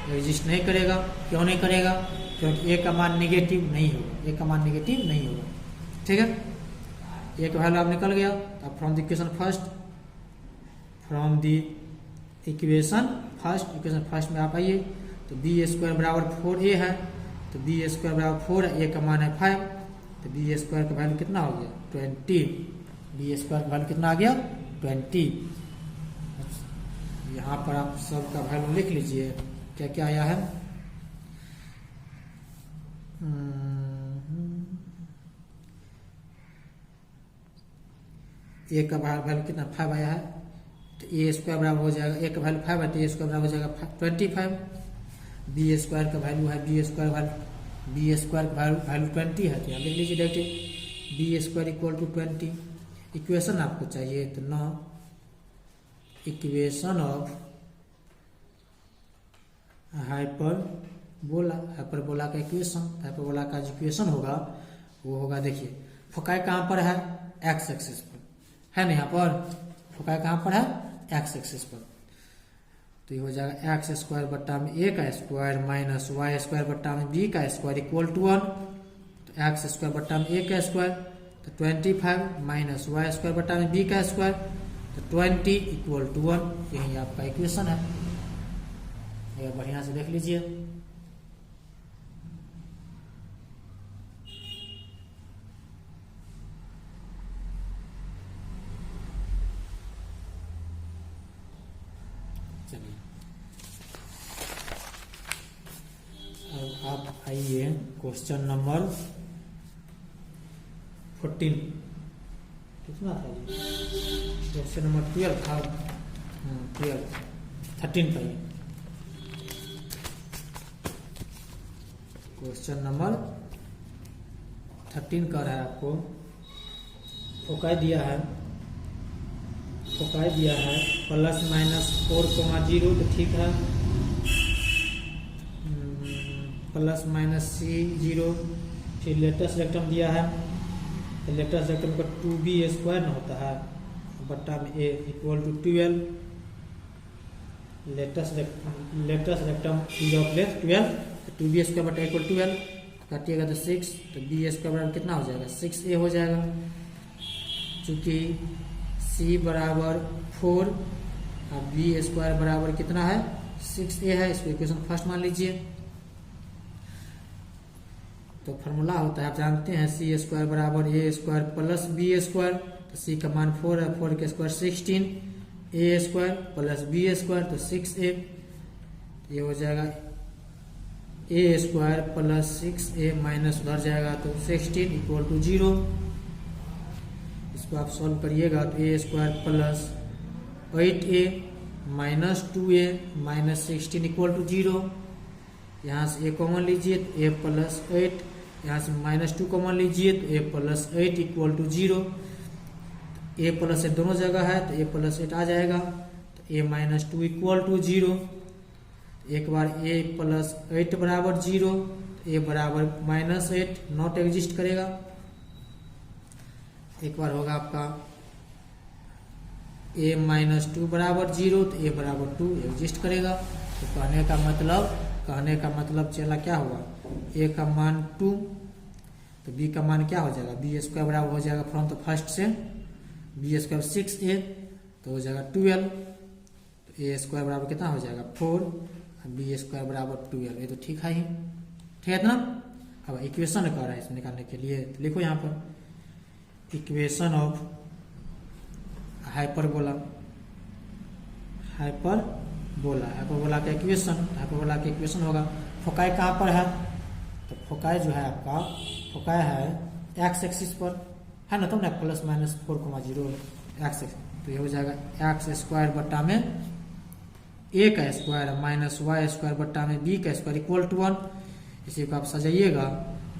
एग्जिस्ट नहीं करेगा। क्यों नहीं करेगा, क्योंकि ए का मान नेगेटिव नहीं होगा, ए का मान नेगेटिव नहीं होगा। ठीक है, ए का वैल्यू आप निकल गया। अब from the equation first, from the equation first में आप आइए तो बी स्क्वायर बराबर 4a है, तो बी स्क्वायर बराबर 4 है, ए का मान है 5, तो बी स्क्वायर का वैल्यू कितना हो गया 20। बी स्क्वायर का वैल्यू कितना आ गया 20। यहाँ पर आप सबका वैल्यू लिख लीजिए क्या क्या आया है। ए का वैल्यू कितना 5 आया है, तो ए स्क्वायर बराबर हो जाएगा, ए का वैल्यू 5 है तो ए स्क्वायर बराबर हो जाएगा 25। बी स्क्वायर का वैल्यू है, बी स्क्वायर का वैल्यू 20 है, तो यहाँ लिख लीजिए direct b square equal to 20। Equation आपको चाहिए तो नो इक्वेशन ऑफ हाइपरबोला का इक्वेशन, हाइपरबोला का जो इक्वेशन होगा वो होगा, देखिए फोकाई कहाँ पर है एक्स एक्सिस पर है ना, यहाँ पर फोकाई कहाँ पर है एक्स एक्सिस पर, तो ये हो जाएगा एक्स स्क्वायर बट्टा में ए का स्क्वायर माइनस वाई स्क्वायर बट्टा में बी का स्क्वायर इक्वल टू 1। तो एक्स स्क्वायर बट्टा में ए का स्क्वायर तो 25 माइनस वाई स्क्वायर बट्टा में बी का स्क्वायर तो 20 इक्वल टू 1। यही आपका इक्वेशन है, ये बढ़िया से देख लीजिए। चलिए अब आप आइए क्वेश्चन नंबर 14, कितना था ये क्वेश्चन नंबर 12 था, 13 पर क्वेश्चन नंबर 13 कर है आपको। फोकाई दिया है प्लस माइनस 4,0 तो ठीक है, प्लस माइनस C0। फिर लेटेस्ट रेक्टम दिया है, लेटेस्ट रेक्टम का 2b स्क्वायर न होता है बट्टा में a equal to 12। Latus rectum of length 12, 2b square बटा इक्वल 12 काटिएगा तो 6, तो b स्क्वायर बराबर कितना हो जाएगा 6a हो जाएगा। चूंकि c बराबर 4 और b स्क्वायर बराबर कितना है 6a है, इसको इक्वेशन फर्स्ट मान लीजिए। तो फार्मूला होता है आप जानते हैं सी स्क्वायर बराबर ए स्क्वायर प्लस बी स्क्वायर, तो सी का मान 4 है, 4 के स्क्वायर 16, ए स्क्वायर प्लस बी स्क्वायर तो 6a, ये हो जाएगा a square plus 6a minus उधर जाएगा तो 16 इक्वल टू 0। इसको आप सॉल्व करिएगा तो a square plus 8a minus 2a minus 16 equal to 0। यहाँ से a कॉमन लीजिए तो a प्लस 8, यहाँ से माइनस 2 कॉमन लीजिए तो a plus 8 equal to 0। a plus 8 दोनों जगह है तो a प्लस 8 आ जाएगा, तो a माइनस 2 इक्वल टू 0। एक बार a प्लस 8 बराबर 0, तो a बराबर माइनस 8 नॉट एग्जिस्ट करेगा। एक बार होगा आपका a माइनस 2 बराबर 0, तो a बराबर 2 एग्जिस्ट करेगा। तो कहने का मतलब चला क्या हुआ, a का मान 2 तो b का मान क्या हो जाएगा, b स्क्वायर बराबर हो जाएगा फ्रॉम द फर्स्ट से b स्क्वायर 6a तो हो जाएगा 12, तो a स्क्वायर बराबर कितना हो जाएगा 4 और b स्क्वायर बराबर 12। ये तो ठीक है ही, ठीक है ना। अब इक्वेशन कर रहा है इसे निकालने के लिए, तो लिखो यहाँ पर इक्वेशन ऑफ हाइपरबोला का इक्वेशन होगा। फोकाई कहाँ पर है, तो फोकाई जो है आपका फोकाई है एक्स एक्सिस पर है ना, तो ना प्लस माइनस 4,0 एक्स, तो ये हो जाएगा एक्स स्क्वायर बट्टा में a का स्क्वायर माइनस वाई स्क्वायर बट्टा में b का स्क्वायर इक्वल टू 1। इसी को आप सजाइएगा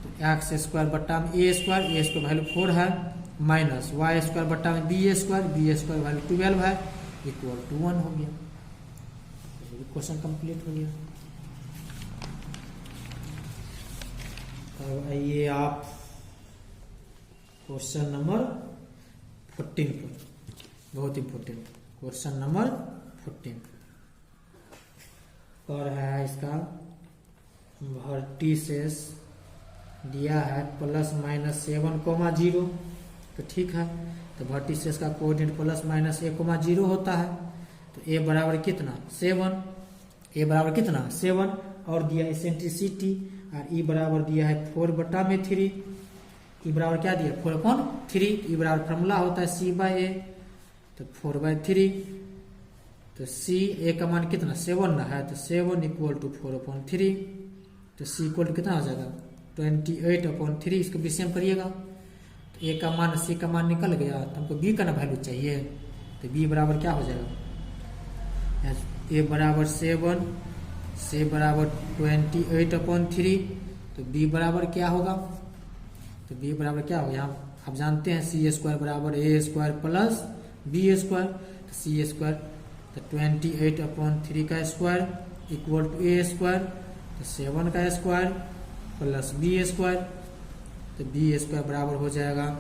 तो एक्स स्क्वायर बट्टा में a स्क्वायर वैल्यू 4 है माइनस वाई स्क्वायर बट्टा में b स्क्वायर वैल्यू 12 है इक्वल टू 1 हो गया। क्वेश्चन कंप्लीट हो गया। अब आइए आप क्वेश्चन नंबर 14 पर, बहुत इंपॉर्टेंट क्वेश्चन नंबर 14 और है इसका वर्टिसेस दिया है +-7, 0, तो ठीक है। तो वर्टिसेस का कोऑर्डिनेट +-1, 0 होता है। तो ए बराबर कितना 7, ए बराबर कितना 7, और दिया इसेंट्रिसिटी, और ई बराबर दिया है 4/3। ई बराबर क्या दिया 4/3। ई बराबर फॉर्मूला होता है C/A, तो 4/3। तो C ए का मान कितना 7 ना है, तो 7 = 4/3। तो C इक्वल कितना हो जाएगा 28/3। इसको बीसीएम करिएगा, तो ए का मान C का मान निकल गया। तो हमको B का ना वैल्यू चाहिए, तो B बराबर क्या हो जाएगा, ए बराबर 7, C बराबर 28/3। तो B बराबर क्या होगा, तो B बराबर क्या होगा, यहाँ आप जानते हैं C² बराबर A² प्लस B²। तो C², तो 28/3 का स्क्वायर इक्वल टू A², तो 7 का स्क्वायर प्लस B²। तो B² बराबर हो जाएगा,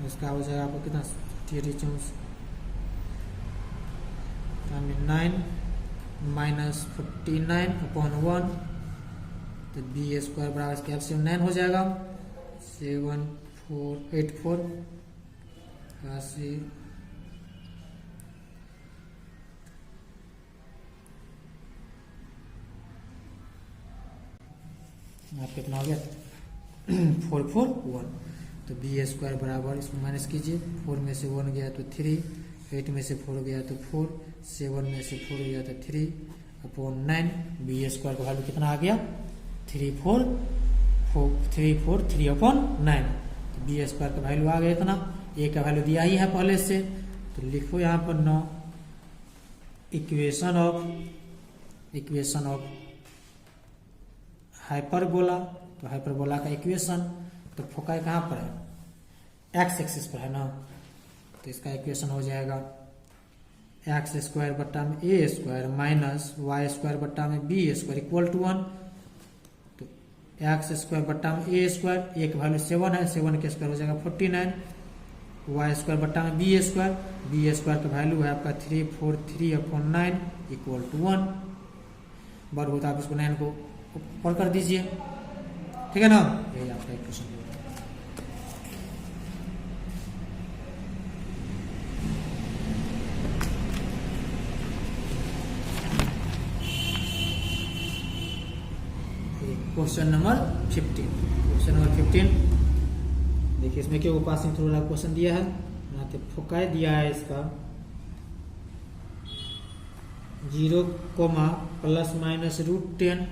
इसका हो जाएगा आपको कितना 9 -49/1। तो B² बराबर इसके एलसीएम 9 हो जाएगा, 7484 80। आप कितना हो गया 441। तो B² बराबर इसमें माइनस कीजिए, 4 में से 1 गया तो 3, 8 में से 4 गया तो 4, 7 में से 4 गया तो 3/9। B² का वैल्यू कितना आ गया 343/9। तो B² का वैल्यू आ गया इतना। ए का वैल्यू दिया ही है पहले से, तो लिखो यहाँ पर 9 इक्वेशन ऑफ हाइपरबोला। तो हाइपरबोला का इक्वेशन, तो फोकाई कहाँ पर है एक्स एक्सिस पर है ना, तो इसका इक्वेशन हो जाएगा x² बट्टा में A² माइनस y² बट्टा में B² इक्वल टू 1। तो x² बट्टा में A², एक वैल्यू 7 है, 7 के स्क्वायर हो जाएगा 49, y² बट्टा में B² का वैल्यू है आपका 343/9 इक्वल टू 1। बराबर होता है, आप इसको 9 को ऊपर कर दीजिए, ठीक है ना, यही आपका इक्वेशन है। क्वेश्चन नंबर 15 देखिए, इसमें क्या पासिंग थ्रू वाला क्वेश्चन दिया है, यहाँ पे फोकाई दिया है इसका 0, ±√10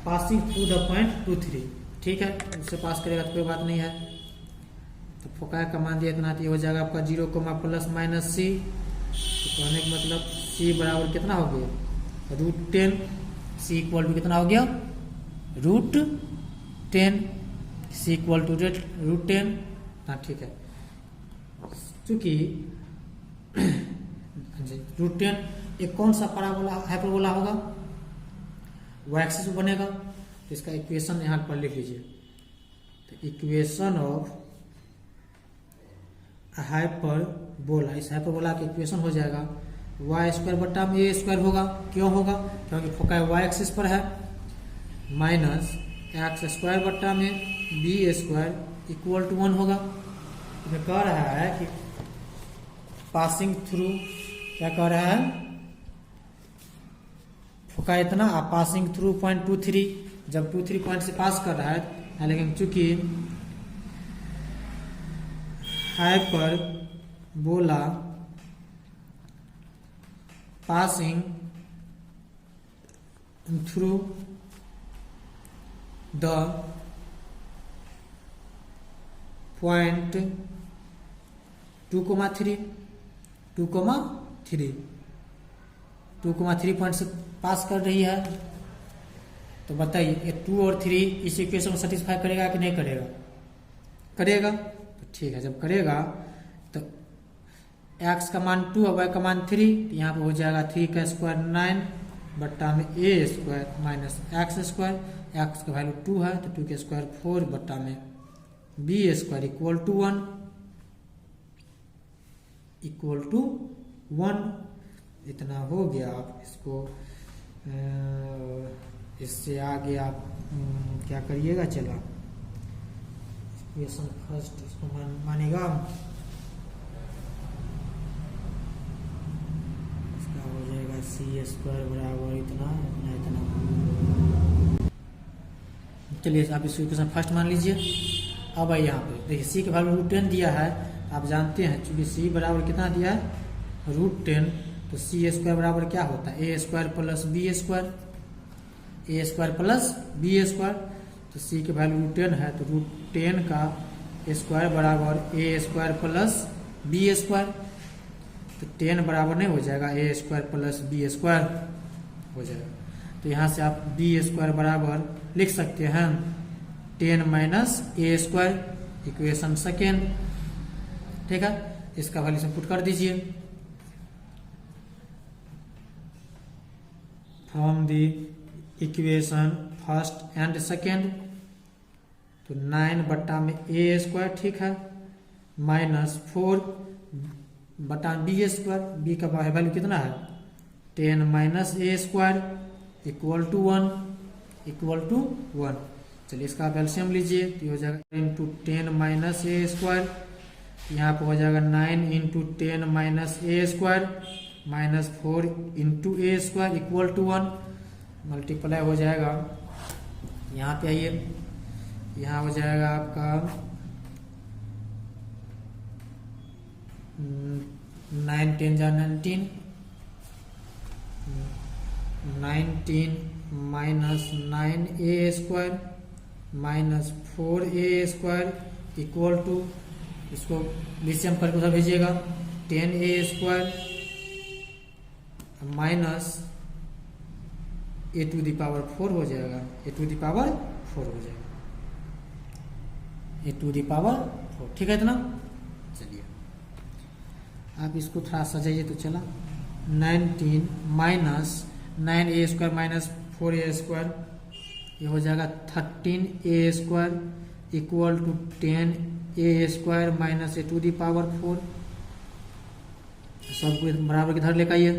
पासिंग थ्रू द पॉइंट 2, 3। ठीक है, उससे पास करेगा तो कोई बात नहीं है। तो फोकाई का मान दिया इतना, तो ये हो जाएगा आपका 0, ±c। तो कहने का मतलब c बराबर कितना हो गया √10। c इक्वल टू कितना हो गया √10, c इक्वल टू √10। हाँ ठीक है, चूंकि √10 एक कौन सा पैराबोला हाइपरबोला होगा, y एक्सिस बनेगा। तो इसका इक्वेशन यहाँ पर लिख लीजिए। तो इक्वेशन ऑफ हाइपरबोला, इस हाइपरबोला का इक्वेशन हो जाएगा y² बट्टा में A² होगा। क्यों होगा, क्योंकि फोकाई y एक्सिस पर है, माइनस x² बट्टा में B² इक्वल टू 1 होगा। इसमें कह रहा है कि पासिंग थ्रू, क्या कह रहा है फोकाई इतना, आप पासिंग थ्रू पॉइंट 2, 3, जब 2, 3 पॉइंट से पास कर रहा है, लेकिन चूंकि hyperbola passing through the point 2,3 point से पास कर रही है, तो बताइए 2 और 3 इस इक्वेशन को सेटिस्फाई करेगा कि नहीं करेगा, करेगा। तो ठीक है, जब करेगा तो x का मान 2 और y का मान 3, तो यहाँ पर हो जाएगा 3 का स्क्वायर 9 बट्टा में A² माइनस x², x का वैल्यू 2 है, तो 2 के स्क्वायर 4 बट्टा में B² इक्वल टू 1 इतना हो गया। आप इसको इससे आगे आप क्या करिएगा, चला इक्वेशन फर्स्ट इसको मानेगा, इसका हो जाएगा सी स्क्वायर बराबर इतना इतना इतना। चलिए आप इसको इक्वेशन फर्स्ट मान लीजिए। अब आइए यहाँ पे देखिए सी का वैल्यू √10 दिया है, आप जानते हैं चूंकि सी बराबर कितना दिया है √10, तो सी स्क्वायर बराबर क्या होता है ए स्क्वायर प्लस बी स्क्वायर, ए स्क्वायर प्लस बी स्क्वायर। तो सी के वैल्यू √10 है, तो √10 का स्क्वायर बराबर ए स्क्वायर प्लस बी स्क्वायर। तो 10 बराबर नहीं हो जाएगा a square plus b square हो जाएगा। तो यहाँ से आप बी स्क्वायर बराबर लिख सकते हैं 10 minus a square, equation second. ठीक है, इसका वैल्यू से पुट कर दीजिए from the equation first and second. तो 9 बट्टा में ए स्क्वायर, ठीक है, माइनस 4 बटा बी स्क्वायर, बी का वैल्यू कितना है 10 minus a square equal to 1। चलिए इसका एलसीएम लीजिए, तो ये हो जाएगा इंटू 10 माइनस ए स्क्वायर, यहाँ पर हो जाएगा 9 into 10 minus a square minus 4 into a square equal to 1, multiply हो जाएगा। यहाँ पे आइए, यहाँ हो जाएगा आपका 9 10 जा 19, 19 minus 9 a square minus 4 a square equal to, इसको लिसियम करके उधर भेजिएगा 10 a square minus a to the power 4 हो जाएगा, ए टू द पावर 4 हो जाएगा, ए टू द पावर 4। ठीक है इतना। चलिए आप इसको थोड़ा सजाइए तो चला 19 minus 9 a square minus 4 a square, ये हो जाएगा 13 a square equal to 10 a square minus a to the power 4। सबको बराबर किधर लेकर आइए,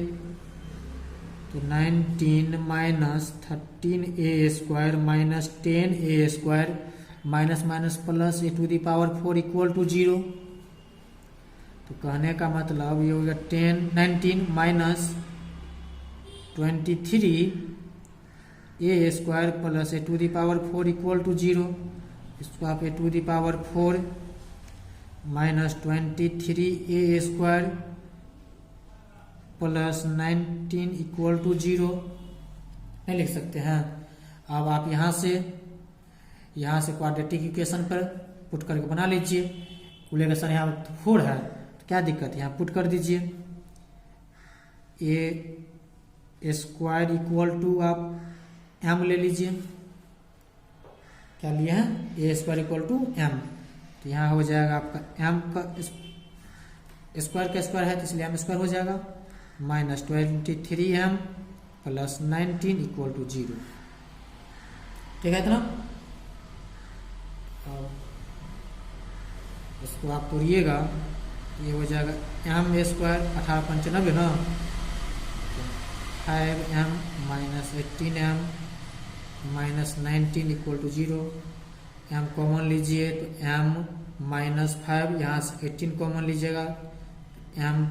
तो 19 minus 13 a square minus 10 a square minus minus plus a to the power 4 equal to 0। तो कहने का मतलब ये हो गया 19 minus 23 a square plus a to the power 4 equal to 0। इसको आप a to the power 4 minus 23 a square plus 19 equal to 0 नहीं लिख सकते हैं। अब आप यहाँ से क्वाड्रेटिक इक्वेशन पर पुट करके बना लीजिए। कुलेगेशन यहाँ 4 है तो क्या दिक्कत है, यहाँ पुट कर दीजिए ए स्क्वायर इक्वल टू आप एम ले लीजिए, क्या लिए हैं ए स्क्वायर इक्वल टू एम। तो यहाँ हो जाएगा आपका एम का स्क्वायर का स्क्वायर है तो इसलिए एम स्क्वायर हो जाएगा minus 23 m plus 19 equal to 0। ठीक है इतना। और इसको आप तोड़िएगा, ये हो जाएगा एम स्क्वायर 1895 ना, 5m minus 18m minus 19 equal to 0। m common लीजिए तो m माइनस 5, यहाँ से 18 कॉमन लीजिएगा, m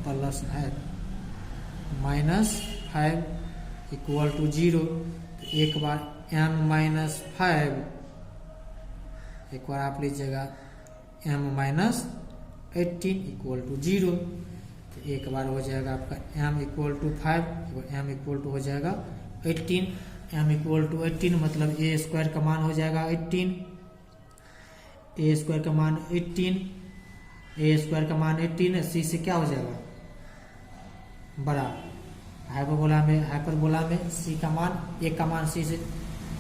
प्लस है माइनस 5 इक्वल टू 0। तो एक बार m माइनस 5, एक बार आप लीजिएगा m माइनस 18 इक्वल टू 0। तो एक बार हो जाएगा आपका m equal to 5, m equal to हो जाएगा 18, m इक्वल टू 18 मतलब a स्क्वायर का मान हो जाएगा 18, a स्क्वायर का मान 18, a स्क्वायर का मान 18, c से क्या हो जाएगा बड़ा, हाइपरबोला में c का मान a का मान c से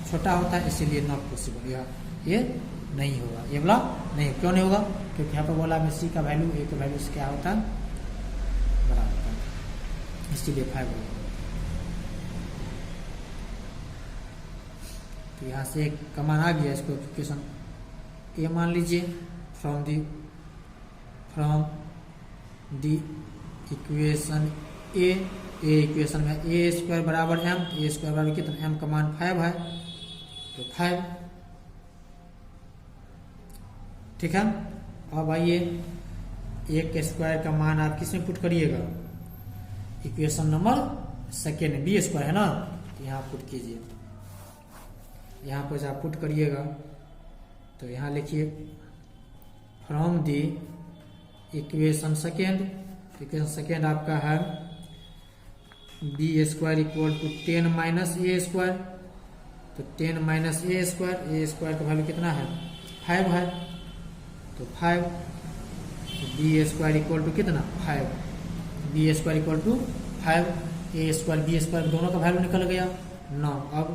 छोटा होता है, इसीलिए नॉट पॉसिबल, ये नहीं होगा, ये वाला नहीं। क्यों नहीं होगा, क्योंकि हाइपरबोला में c का वैल्यू a का वैल्यू से क्या होता है बड़ा होता है, इसीलिए 5 होगा। तो यहाँ से एक कमान आ गया, इसको इक्वेशन ए मान लीजिए from the equation A equation में ए स्क्वायर बराबर एम, ए स्क्वायर बराबर कितना, एम का मान 5 है तो 5, ठीक है। अब आइए ए के स्क्वायर का मान आप किस में पुट करिएगा, equation number second b square है ना, तो यहाँ पुट कीजिए, यहाँ पर आप पुट करिएगा तो यहाँ लिखिए फ्रॉम दी इक्वेशन सेकेंड आपका है b square equal to 10 minus a square, तो 10 माइनस ए स्क्वायर का वैल्यू कितना है 5 है, तो 5 बी स्क्वायर इक्वल टू कितना 5, b square equal to 5, a square b square दोनों का वैल्यू निकल गया 9। अब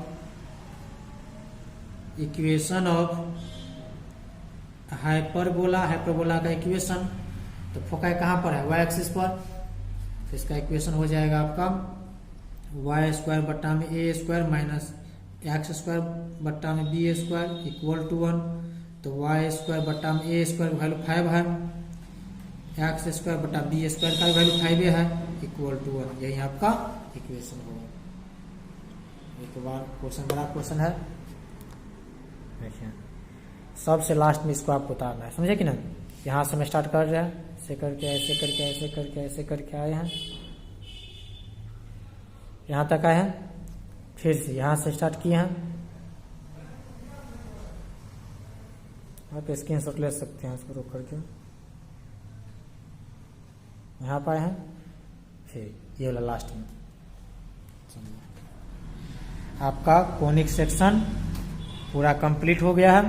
इक्वेशन ऑफ हाइपरबोला का इक्वेशन, तो फोकाई कहाँ पर है, वाई एक्सिस पर, तो इसका इक्वेशन हो जाएगा आपका वाई स्क्वायर बट्टा में a square minus x square बट्टा में बी स्क्वायर इक्वल टू 1, तो वाई स्क्वायर बट्टा में ए स्क्वायर वैल्यू 5 है, एक्स स्क्वायर बट्टा बी स्क्वायर का वैल्यू 5 है इक्वल टू 1, यही आपका इक्वेशन होगा। एक बार क्वेश्चन बड़ा क्वेश्चन है, देखिए सबसे लास्ट में इसको आपको उतारना है, समझे कि ना। यहाँ से मैं स्टार्ट कर रहे हैं, ऐसे करके ऐसे करके ऐसे करके ऐसे करके आए हैं, यहाँ तक आए हैं, फिर से यहाँ से स्टार्ट किए हैं, आप स्क्रीनशॉट ले सकते हैं इसको रोक करके, यहाँ पर आए हैं, फिर ये वाला लास्ट में आपका कोनिक सेक्शन पूरा कंप्लीट हो गया है,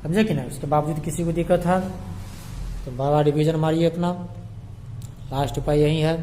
समझे कि ना। उसके बावजूद किसी को दिक्कत है तो बाबा रिवीजन मारिए अपना, लास्ट उपाय यही है।